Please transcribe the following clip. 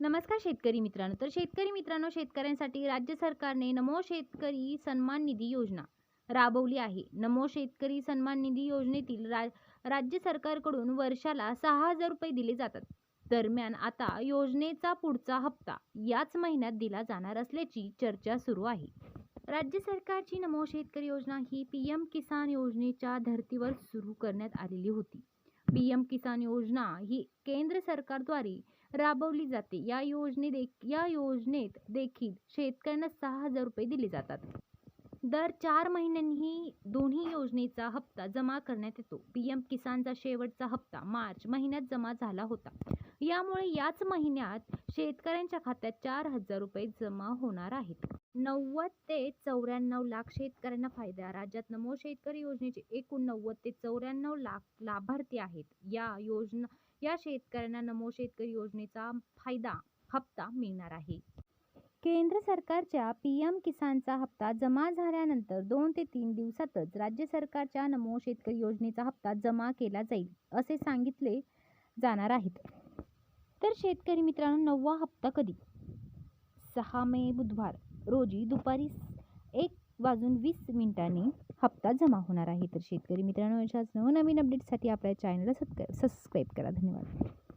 नमस्कार शेतकरी मित्रांनो. शेतकऱ्यांसाठी राज्य सरकारने नमो शेतकरी सन्मान निधी योजना राबवली आहे. नमो शेतकरी सन्मान निधी योजनेतील राज्य सरकारकडून वर्षाला 6,000 रुपये दिले जातात. दरम्यान आता योजनेचा पुढचा हप्ता याच महिन्यात दिला जाणार असल्याची चर्चा सुरू आहे. राज्य सरकारची नमो शेतकरी योजना ही पीएम किसान योजनेच्या धर्तीवर सुरू करण्यात आलेली होती. पीएम किसान योजना ही केंद्र सरकारद्वारे राबवली जाते. या योजनेत देखील शेतकऱ्यांना 6,000 रुपये दिले जातात. दर 4 महिन्यांनी दोन्ही योजनेचा हप्ता जमा करण्यात येतो. पीएम किसानचा शेवटचा हप्ता मार्च महिन्यात जमा झाला होता. यामुळे याच महिन्यात शेतकऱ्यांच्या खात्यात 4,000 रुपये जमा होणार आहेत. 90 ते 94 लाख शेतकऱ्यांना फायदा. राज्यात नमो शेतकरी योजनेचे एकूण 90 ते 94 लाख लाभार्थी आहेत. या शेतकऱ्यांना नमो शेतकरी योजनेचा हप्ता मिळणार आहे. केंद्र सरकारच्या पीएम किसानचा हप्ता जमा झाल्यानंतर 2 ते 3 दिवसातच राज्य सरकारच्या नमो शेतकरी योजनेचा हप्ता जमा केला जाईल असे सांगितले जाणार आहेत. तर शेतकरी मित्रांनो, 9वा हप्ता कधी? 6 मे बुधवार रोजी दुपारी 1:20 हप्ता जमा होणार आहे. तर शेतकरी मित्रांनो, अशाच नवनवीन अपडेट्ससाठी आपल्या चॅनलला सबस्क्राईब करा. धन्यवाद.